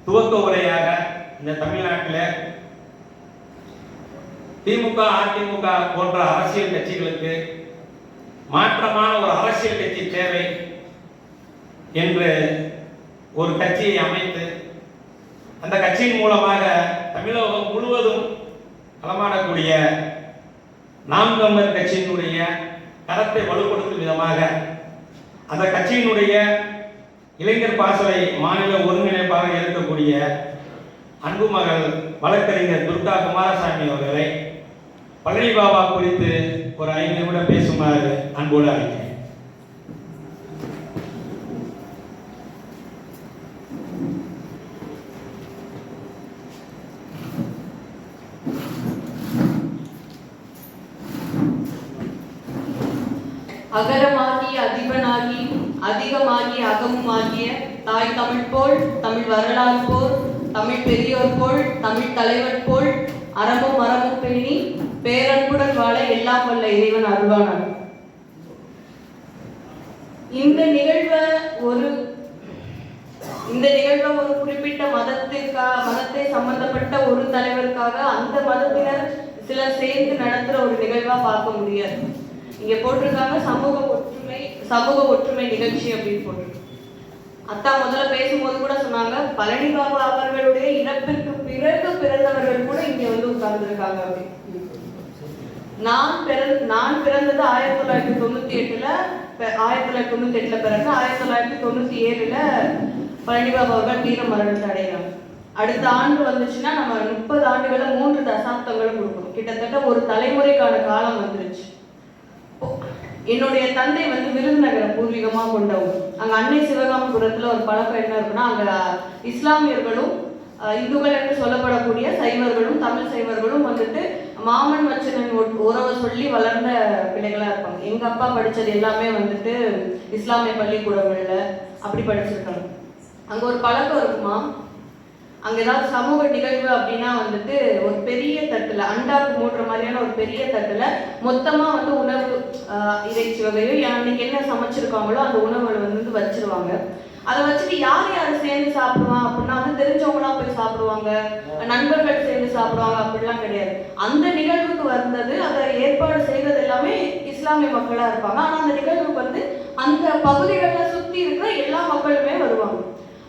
துவக்க உரையாக இந்த தமிழ்நாட்டில் திமுக அதிமுக போன்ற அரசியல் கட்சிகளுக்கு மாற்றமான ஒரு அரசியல் கட்சி தேவை என்று ஒரு கட்சியை அமைத்து அந்த கட்சியின் மூலமாக தமிழகம் முழுவதும் களமாடக்கூடிய நாம் தமிழர் கட்சியினுடைய கரத்தை வலுப்படுத்தும் விதமாக அந்த கட்சியினுடைய இளைஞர் பாசறை மாநில ஒருங்கிணைப்பாக இருக்கக்கூடிய அன்பு மகள் வழக்கறிஞர் துர்கா குமாரசாமி அவர்களை பழனி பாபா குறித்து ஒரு 5 நிமிடம் பேசுமாறு அன்போடு அழைக்கிறேன். அகரமாகி அதிபனாகி அதிகமாகி அகமுமாகிய தாய் தமிழ் போல் தமிழ் வரலாறு போல் தமிழ் பெரியோர் போல் தமிழ் தலைவர் போல் அறமும் மரமும் பேணி பேரன்புடன் வாழ எல்லாம் வல்ல இறைவன் அருள்வானார். இந்த நிகழ்வை ஒரு குறிப்பிட்ட மதத்தை சம்பந்தப்பட்ட ஒரு தலைவருக்காக அந்த மதத்தினர் சிலர் சேர்ந்து நடத்துற ஒரு நிகழ்வா பார்க்க முடியாது. இங்க போட்டிருக்காங்க சமூக ஒற்றுமை நிகழ்ச்சி அப்படின்னு போட்டிருக்கு. அத்தா முதல்ல பேசும்போது கூட சொன்னாங்க, பழனி பாபா அவர்களுடைய இறப்பிற்கு பிறகு பிறந்தவர்கள் கூட இங்க வந்து உட்கார்ந்துருக்காங்க அப்படின்னு. நான் பிறந்தது 1998 பிறகு 1997 பழனி பாபா அவர்கள் வீர மரணத்தை அடைகிறாங்க. அடுத்த ஆண்டு வந்துச்சுன்னா நம்ம 30 ஆண்டுகளை 3 தசாப்தங்களும் கொடுக்கணும். கிட்டத்தட்ட ஒரு தலைமுறைக்கான காலம் வந்துருச்சு. என்னுடைய தந்தை வந்து விருதுநகரம் பூர்வீகமா கொண்டவங்க. அங்க அன்னை சிவகாமபுரத்துல ஒரு பழக்கம் என்ன இருக்குன்னா, அங்க இஸ்லாமியர்களும் இந்துக்கள் என்று சொல்லப்படக்கூடிய சைவர்களும் தமிழ் சைவர்களும் வந்துட்டு மாமன் மச்சனன் உறவை சொல்லி வளர்ந்த பிள்ளைகளா இருப்பாங்க. எங்க அப்பா படிச்சது எல்லாமே வந்துட்டு இஸ்லாமிய பள்ளிக்கூடங்கள்ல அப்படி படிச்சிருக்காங்க. அங்க ஒரு பழக்கம் இருக்குமா, அங்க ஏதாவது சமூக நிகழ்வு அப்படின்னா வந்துட்டு ஒரு பெரிய தட்டுல அண்டாக்கு மூடுற மாதிரியான ஒரு பெரிய தட்டுல மொத்தமா வந்து உணவு இறைச்சி வகையோ அன்னைக்கு என்ன சமைச்சிருக்காங்களோ அந்த உணவுகளை வந்து வச்சிருவாங்க. அதை வச்சுட்டு யார் யார் சேர்ந்து சாப்பிடுவான் அப்படின்னா வந்து தெரிஞ்சவங்களாம் போய் சாப்பிடுவாங்க, நண்பர்கள் சேர்ந்து சாப்பிடுவாங்க அப்படிலாம் கிடையாது. அந்த நிகழ்வுக்கு வந்தது அதை ஏற்பாடு செய்வது எல்லாமே இஸ்லாமிய மக்களா இருப்பாங்க. ஆனா அந்த நிகழ்வுக்கு வந்து அந்த பகுதிகளில் சுத்தி இருக்கிற எல்லா மக்களுமே வருவாங்க.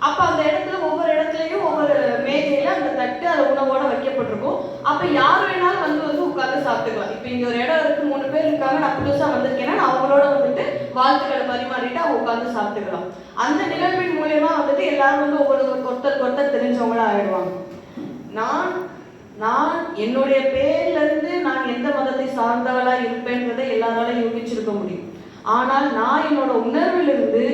அப்ப அந்த இடத்துல ஒவ்வொரு இடத்துலயும் ஒவ்வொரு மேஜையில அந்த தட்டு அந்த உணவோட வைக்கப்பட்டிருக்கும். அப்ப யார் வேணாலும் வந்து உட்கார்ந்து சாப்பிட்டுக்கலாம். இப்ப இங்க ஒரு இடம் இருக்கு, 3 பேர் இருக்காங்க, நான் புதுசா வந்திருக்கேன்னா நான் அவங்களோட வந்துட்டு வாழ்த்துக்களை பரிமாறிட்டு அவங்க உட்கார்ந்து சாப்பிட்டுக்கலாம். அந்த நிகழ்வின் மூலியமா வந்துட்டு எல்லாரும் வந்து ஒருத்தர் தெரிஞ்சவங்களா ஆயிடுவாங்க. நான் என்னுடைய பேர்ல இருந்து நான் எந்த மதத்தை சார்ந்தவளா இருப்பேன்றதை எல்லாராலையும் யூகிச்சிருக்க முடியும். ஆனால் நான் என்னோட உணர்விலிருந்து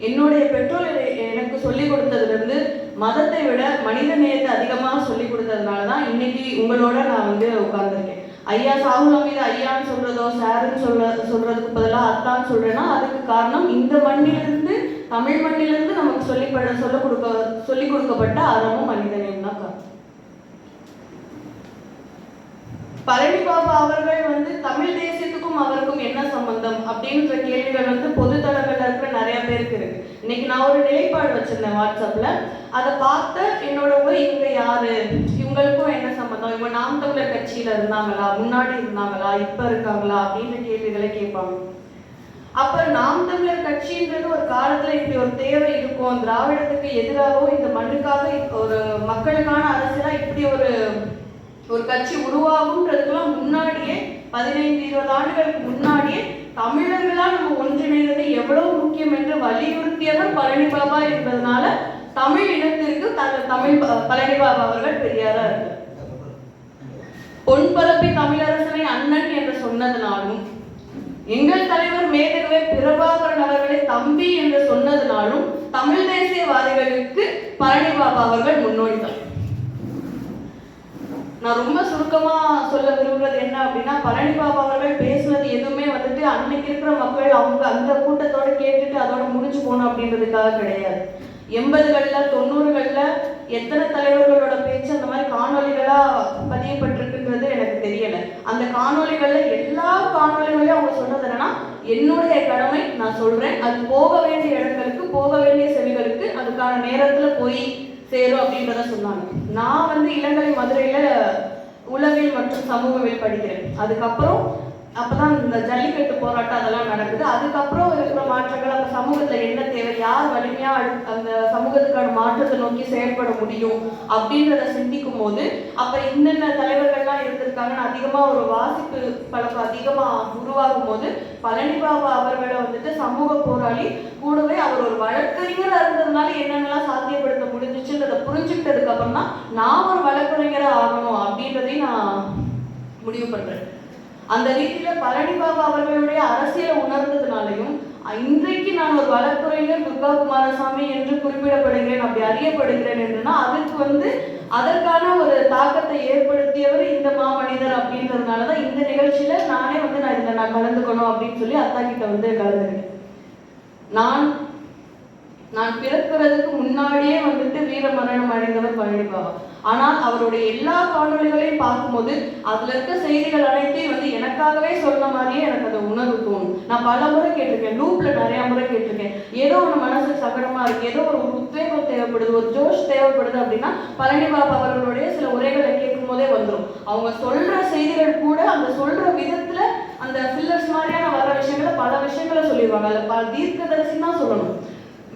என்னுடைய பெற்றோர் எனக்கு சொல்லிக் கொடுத்ததுல இருந்து மதத்தை விட மனித நேயத்தை அதிகமாக சொல்லிக் கொடுத்ததுனாலதான் இன்னைக்கு உங்களோட நான் வந்து உட்கார்ந்துருக்கேன். ஐயா சாகுல் மீது ஐயான்னு சொல்றதோ சாருன்னு சொல்றதுக்கு பதிலாக அத்தான்னு சொல்றேன்னா அதுக்கு காரணம் இந்த மண்ணிலிருந்து தமிழ் மண்ணிலிருந்து நமக்கு சொல்லிக் கொடுக்கப்பட்ட அறமும் மனித நேயம் தான் காரணம். பழனி பாபா அவர்கள் வந்து தமிழ் தேசியத்துக்கும் அவருக்கும் என்ன சம்பந்தம் அப்படின்ற கேள்விகள் வந்து பொது தளங்கள்ல இருக்கிற நிறைய பேருக்கு இருக்கு. இன்னைக்கு நான் ஒரு நிலைப்பாடு வச்சிருந்தேன் வாட்ஸ்அப்ல, அதை பார்த்த என்னோடவங்க இவங்க யாரு, இவங்களுக்கும் என்ன சம்பந்தம், இவங்க நாம் தமிழர் கட்சியில இருந்தாங்களா, முன்னாடி இருந்தாங்களா, இப்ப இருக்காங்களா அப்படின்ற கேள்விகளை கேட்பாங்க. அப்ப நாம் தமிழர் கட்சின்றது ஒரு காலத்துல இப்படி ஒரு தேவை இருக்கும், திராவிடத்துக்கு எதிராகவும் இந்த மண்ணுக்காக ஒரு மக்களுக்கான அரசியலா இப்படி ஒரு கட்சி உருவாகும்ன்றதுக்கெல்லாம் முன்னாடியே 15-20 ஆண்டுகளுக்கு முன்னாடியே தமிழர்களா நம்ம ஒன்றிணைறது எவ்வளவு முக்கியம் என்று வலியுறுத்தியவர் பழனி பாபா என்பதனால தமிழ் இனத்திற்கு தமிழ் பழனி பாபா அவர்கள் பெரியாரா இருந்தார். பொன்பரப்பி தமிழரசனை அண்ணன் என்று சொன்னதுனாலும், எங்கள் தலைவர் மேதகவே பிரபாகரன் அவர்களை தம்பி என்று சொன்னதுனாலும் தமிழ் தேசியவாதிகளுக்கு பழனி பாபா அவர்கள் முன்னோடிதான். நான் ரொம்ப சுருக்கமா சொல்ல விரும்புறது என்ன அப்படின்னா, பழனி பாபா அவர்கள் பேசுனது எதுவுமே வந்துட்டு அன்னைக்கு இருக்கிற மக்கள் அவங்க அந்த கூட்டத்தோட கேட்டுட்டு அதோட முடிஞ்சு போகணும் அப்படின்றதுக்காக கிடையாது. 80களில் 90களில் எத்தனை தலைவர்களோட பேச்சு அந்த மாதிரி காணொலிகளா பதியப்பட்டிருக்குன்றது எனக்கு தெரியல. அந்த காணொலிகள்ல எல்லா காணொலிகளையும் அவங்க சொல்றது என்னன்னா, என்னுடைய கடமை நான் சொல்றேன், அது போக வேண்டிய இடங்களுக்கு போக வேண்டிய செவிகளுக்கு அதுக்கான நேரத்துல போய் சேரும் அப்படின்றத சொன்னாங்க. நான் வந்து இளங்கலை மதுரையில உளவியல் மற்றும் சமூகவியல் படிக்கிறேன். அதுக்கப்புறம் அப்பதான் இந்த ஜல்லிக்கட்டு போராட்டம் அதெல்லாம் நடக்குது. அதுக்கப்புறம் இருக்கிற மாற்றங்கள் அந்த சமூகத்துல என்ன தேவை, யார் வலிமையா அந்த சமூகத்துக்கான மாற்றத்தை நோக்கி செயல்பட முடியும் அப்படின்றத சிந்திக்கும் போது அப்ப இன்னென்ன தலைவர்கள்லாம் இருந்திருக்காங்கன்னு அதிகமா ஒரு வாசிப்பு பழக்கம் அதிகமா உருவாகும் போது பழனி பாபா அவர்களை வந்துட்டு சமூக போராளி கூடவே அவர் ஒரு வழக்கறிஞரா இருந்ததுனால என்னென்னலாம் சாத்தியப்படுத்த முடிஞ்சிச்சுன்றதை புரிஞ்சுக்கிட்டதுக்கு அப்புறம் தான் நான் ஒரு வழக்கறிஞரா ஆகணும் அப்படின்றதையும் நான் முடிவு பண்றேன். அந்த ரீதியில பழனி பாபா அவர்களுடைய அரசியலை உணர்ந்ததுனாலையும் இன்றைக்கு நான் ஒரு வழக்குரைஞர் துர்கா குமாரசாமி என்று குறிப்பிடப்படுகிறேன், அப்படி அறியப்படுகிறேன் என்றுனா அதுக்கு வந்து அதற்கான ஒரு தாக்கத்தை ஏற்படுத்தியவர் இந்த மாமனிதர் அப்படின்றதுனாலதான் இந்த நிகழ்ச்சியில நானே வந்து நான் இதில் நான் கலந்துக்கணும் அப்படின்னு சொல்லி அத்தா கிட்ட வந்து கலந்துருக்கேன். நான் பிறக்கிறதுக்கு முன்னாடியே வந்துட்டு வீர மரணம் அடைந்தவர் பழனி பாபா. ஆனால் அவருடைய எல்லா காணொலிகளையும் பார்க்கும்போது அதுல இருக்க செய்திகள் அனைத்தையும் வந்து எனக்காகவே சொன்ன மாதிரியே எனக்கு அந்த உணர்வு தோணும். நான் பல முறை கேட்டிருக்கேன், லூப்ல நிறைய முறை கேட்டிருக்கேன். ஏதோ ஒரு மனசுக்கு சங்கடமா இருக்கு, ஏதோ ஒரு உத்வேகம் தேவைப்படுது, ஒரு ஜோஷ் தேவைப்படுது அப்படின்னா பழனி பாபா அவர்களுடைய சில உரைகளை கேட்கும் போதே வந்துடும். அவங்க சொல்ற செய்திகள் கூட அந்த சொல்ற விதத்துல அந்த ஃபில்லர்ஸ் மாதிரியான வர விஷயங்களை பல விஷயங்களை சொல்லிடுவாங்க. அதுல பல தீர்க்கதரிசி தான் சொல்லணும்.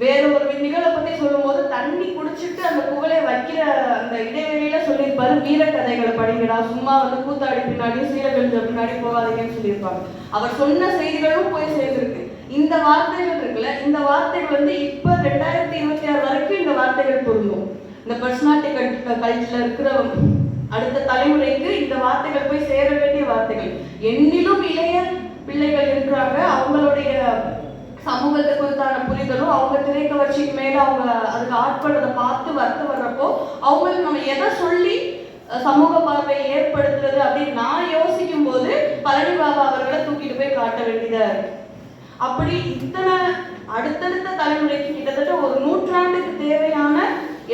வேற ஒரு நிகழ்வை பத்தி சொல்லும் போது தண்ணி குடிச்சிட்டு அந்த புகழை வைக்கிற அந்த இடைவெளியில சொல்லியிருப்பாரு, வீர கதைகளை படிங்கடா, சும்மா வந்து கூத்தாடி பின்னாடியும் சீரகஞ்ச பின்னாடி போகாதீங்கன்னு சொல்லியிருப்பாங்க. அவர் சொன்ன செய்திகளும் போய் சேர்ந்திருக்கு. இந்த வார்த்தைகள் இருக்குல்ல, இந்த வார்த்தைகள் வந்து இப்ப 2026 வரைக்கும் இந்த வார்த்தைகள் பொருந்தும். இந்த பர்சனாலிட்டி கல்ச்சர்ல இருக்கிற அடுத்த தலைமுறைக்கு இந்த வார்த்தைகள் போய் சேர வேண்டிய வார்த்தைகள். என்னிலும் இளைய பிள்ளைகள் இருக்கிறாங்க, அவங்களுடைய சமூகத்தை குறித்தான புரிதலும் அவங்க திரைக்கவர்ச்சிக்கு மேல அவங்க அதுக்கு ஆட்படுறதை பார்த்து வருத்தம் வர்றப்போ அவங்களுக்கு நம்ம எதை சொல்லி சமூக பார்வையை ஏற்படுத்துறது அப்படின்னு நான் யோசிக்கும் போது பழனி பாபா அவர்களை தூக்கிட்டு போய் காட்ட வேண்டியதா இருக்கு. அப்படி இத்தனை அடுத்தடுத்த தலைமுறைக்கு கிட்டத்தட்ட ஒரு நூற்றாண்டுக்கு தேவையான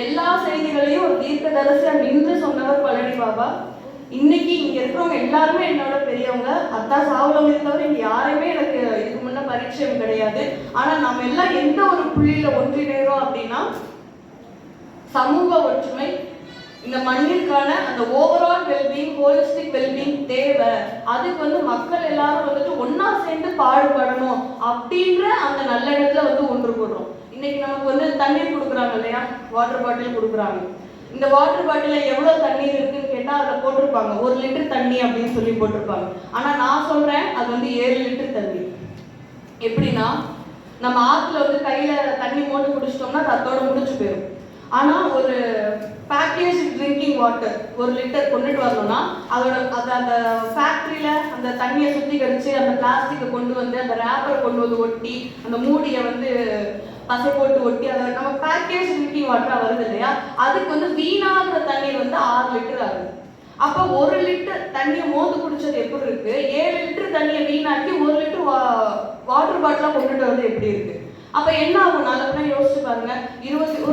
எல்லா செய்திகளையும் ஒரு தீர்க்கதரிசியா நின்று சொன்னவர் பழனி பாபா. இன்னைக்கு இங்க இருக்கிறவங்க எல்லாருமே என்னோட பெரியவங்க. அத்தா சாவலம் இருந்தவர் இங்க யாருமே எனக்கு இதுக்கு முன்ன பரிச்சயம் கிடையாது. ஆனா நம்ம எல்லாம் எந்த ஒரு புள்ளியில ஒன்றிணைறோம் அப்படின்னா சமூக ஒற்றுமை, இந்த மண்ணிற்கான அந்த ஓவரால் வெல்பீயிங், ஹோலிஸ்டிக் வெல்பீயிங் தேவை. அதுக்கு வந்து மக்கள் எல்லாரும் வந்துட்டு ஒன்னா சேர்ந்து பாடுபடணும் அப்படின்ற அந்த நல்லெண்ணத்துல வந்து ஒன்று கூடுறோம். இன்னைக்கு நமக்கு வந்து தண்ணீர் கொடுக்குறாங்க இல்லையா, வாட்டர் பாட்டில் கொடுக்குறாங்க. இந்த வாட்டர் பாட்டில எவ்வளவு தண்ணீர் இருக்குன்னு கேட்டா அதுல போட்டிருப்பாங்க 1 லிட்டர் தண்ணி அப்படின்னு சொல்லி போட்டிருப்பாங்க. ஆனா நான் சொல்றேன் அது வந்து 7 லிட்டர் தண்ணி. எப்படின்னா நம்ம ஆத்துல வந்து கையில தண்ணி மோண்டு குடிச்சிட்டோம்னா அதோட முடிச்சு போயிடும். ஆனா ஒரு பேக்கேஜ் ட்ரிங்கிங் வாட்டர் 1 லிட்டர் கொண்டுட்டு வரணும்னா அதோட அந்த ஃபேக்டரியில அந்த தண்ணியை சுத்திகரிச்சு அந்த பிளாஸ்டிக்கை கொண்டு வந்து அந்த ரேப்பரை கொண்டு வந்து ஒட்டி அந்த மூடியை வந்து பசை போட்டு ஒட்டி அதை நம்ம பேக்கேஜ் ட்ரிங்கிங் வாட்டரா வருது இல்லையா, அதுக்கு வந்து வீணாகிற தண்ணீர் வந்து 6 லிட்டர் ஆகுது. அப்ப 1 லிட்டர் தண்ணியை மோந்து குடிச்சது எப்படி இருக்கு, 7 லிட்டர் தண்ணியை வீணாக்கி 1 லிட்டர் வாட்டர் பாட்டிலா கொண்டுட்டு வந்து எப்படி இருக்கு. அப்ப என்ன ஆகும், நாளை யோசிச்சு பாருங்க.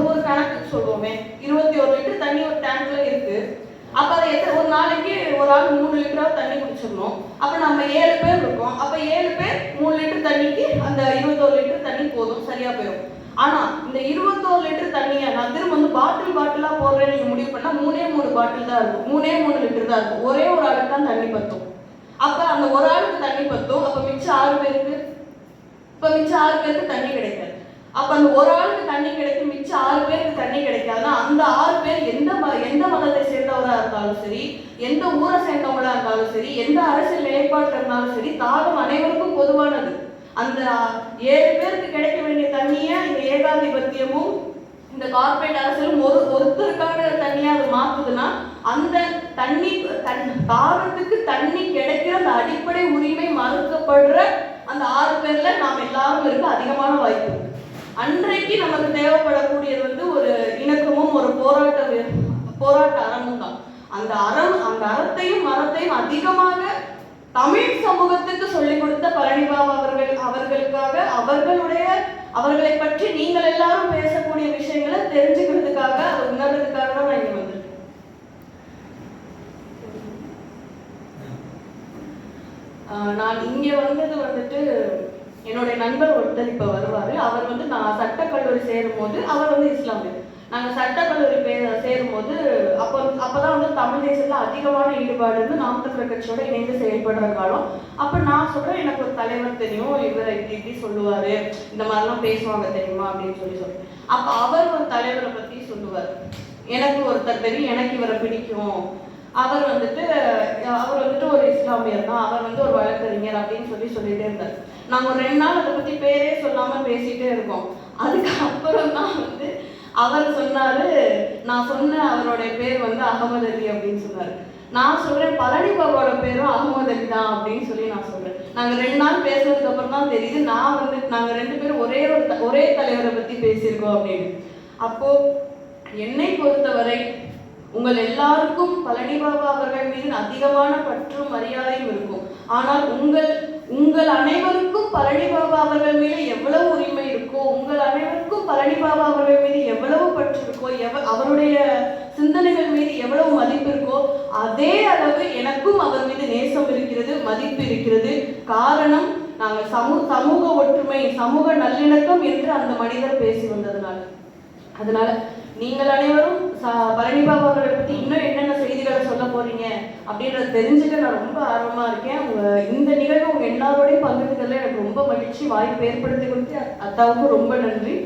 ஒரு கணக்கு சொல்லுவோமே, 21 லிட்டர் தண்ணி ஒரு டேங்க்ல இருக்கு. அப்ப அதை ஒரு நாளைக்கு ஒரு ஆள் 3 லிட்டராவது தண்ணி குடிச்சிடணும். அப்ப நம்ம 7 பேர் இருக்கோம். அப்ப 7 பேர் 3 லிட்டர் தண்ணிக்கு அந்த 21 லிட்டர் தண்ணி போதும், சரியா போயிடும். ஆனா இந்த 21 லிட்டர் தண்ணியை நான் திரும்ப வந்து பாட்டிலா போடுறேன் நீங்க முடிவு பண்ணா 3 பாட்டில் தான் இருக்கும், 3 லிட்டர் தான் இருக்கும். ஒரே ஒரு ஆளுக்கு தான் தண்ணி பத்தும். அப்ப அந்த ஒரு ஆளுக்கு தண்ணி பத்தும். அப்ப மிச்சம் 6 பேருக்கு தண்ணி கிடைக்காது. அப்ப அந்த ஒரு ஆளுக்கு தண்ணி கிடைக்கும், மிச்சம் 6 பேருக்கு தண்ணி கிடைக்காதுன்னா அந்த 6 பேர் எந்த மதத்தை சேர்ந்தவரா இருந்தாலும் சரி, எந்த ஊரை சேர்ந்தவங்களா இருந்தாலும் சரி, எந்த அரசியல் நிலைப்பாட்டில் இருந்தாலும் சரி, தாகம் அனைவருக்கும் பொதுவானது. அந்த 7 பேருக்கு கிடைக்க வேண்டிய தண்ணியை இந்த ஏகாதிபத்தியமும் இந்த கார்பரேட் அரசியலும் ஒருத்தருக்கான தண்ணியா அது மாத்துதுன்னா அந்த தண்ணி தாகத்துக்கு தண்ணி கிடைக்கிற அந்த அடிப்படை உரிமை மறுக்கப்படுற அந்த 6 பேர்ல நாம் எல்லாரும் இருக்க அதிகமான வாய்ப்பு. அன்றைக்கு நமக்கு தேவைப்படக்கூடியது வந்து ஒரு இணக்கமும் ஒரு போராட்ட அறமும் தான். அந்த அறத்தையும் மரத்தையும் அதிகமாக தமிழ் சமூகத்துக்கு சொல்லிக் கொடுத்த பழனி பாபா அவர்களுக்காக அவர்களை பற்றி நீங்கள் எல்லாரும் பேசக்கூடிய விஷயங்களை தெரிஞ்சுக்கிறதுக்காக அதை உணர்றதுக்காக தான் நான் இங்க வந்திருக்கேன். நான் இங்க வந்தது வந்துட்டு என்னுடைய நண்பர் ஒருத்தர் இப்ப வருவாரு. அவர் வந்து நான் சட்டக்கல்லூரி சேரும் போது அவர் வந்து இஸ்லாமியர். நாங்கள் சட்டக்கல்லூரி சேரும்போது அப்போதான் வந்து தமிழ் தேசத்தில் அதிகமான ஈடுபாடு இருந்து நாம் தமிழர் கட்சியோட இணைந்து செயல்படுற காலம். அப்போ நான் சொல்கிறேன், எனக்கு ஒரு தலைவர் தெரியும், இவர் இப்படி சொல்லுவார், இந்த மாதிரிலாம் பேசுவாங்க தெரியுமா அப்படின்னு சொல்கிறேன். அப்போ அவர் ஒரு தலைவரை பற்றி சொல்லுவார், எனக்கு ஒருத்தர் தெரியும், எனக்கு இவரை பிடிக்கும், அவர் வந்துட்டு ஒரு இஸ்லாமியர் தான், அவர் வந்து ஒரு வழக்கறிஞர் அப்படின்னு சொல்லிட்டே இருந்தார். நாங்கள் ஒரு 2 நாள் அதை பற்றி பேரே சொல்லாமல் பேசிகிட்டே இருக்கோம். அதுக்கப்புறம் தான் வந்து அவர் சொன்னார், நான் சொன்ன அவருடைய பேர் வந்து அகமது அலி அப்படின்னு சொன்னார். நான் சொல்கிறேன், பழனி பாபாவோட பேரும் அகமது அலி தான் அப்படின்னு சொல்லி நான் சொல்கிறேன். நாங்கள் 2 நாள் பேசுனதுக்கு அப்புறம் தான் தெரியுது நாங்கள் 2 பேரும் ஒரே தலைவரை பற்றி பேசியிருக்கோம் அப்படின்னு. அப்போது என்னை பொறுத்தவரை உங்கள் எல்லாருக்கும் பழனி பாபா அவர்கள் மீது அதிகமான பற்றும் மரியாதையும் இருக்கும். ஆனால் உங்கள் அனைவருக்கும் பழனி பாபா அவர்கள் மீது எவ்வளவு உரிமை இருக்கோ, உங்கள் அனைவருக்கும் பழனி பாபா அவர்கள் மீது எவ்வளவு பற்று இருக்கோ, அவருடைய சிந்தனைகள் மீது எவ்வளவு மதிப்பு இருக்கோ, அதே அளவு எனக்கும் அவர் மீது நேசம் இருக்கிறது, மதிப்பு இருக்கிறது. காரணம், நாங்கள் சமூக ஒற்றுமை, சமூக நல்லிணக்கம் என்று அந்த மனிதர் பேசி வந்ததுனால. அதனால நீங்கள் அனைவரும் பழனி பாபா அவர்களை பற்றி இன்னும் என்னென்ன செய்திகளை சொல்ல போறீங்க அப்படின்றத தெரிஞ்சுக்க நான் ரொம்ப ஆர்வமா இருக்கேன். இந்த நிகழ்வு உங்க எல்லாரோடையும் பகிர்ந்துக்கிறதுல எனக்கு ரொம்ப மகிழ்ச்சி. வாய்ப்பு ஏற்படுத்தி கொடுத்து அத்தாவுக்கும் ரொம்ப நன்றி.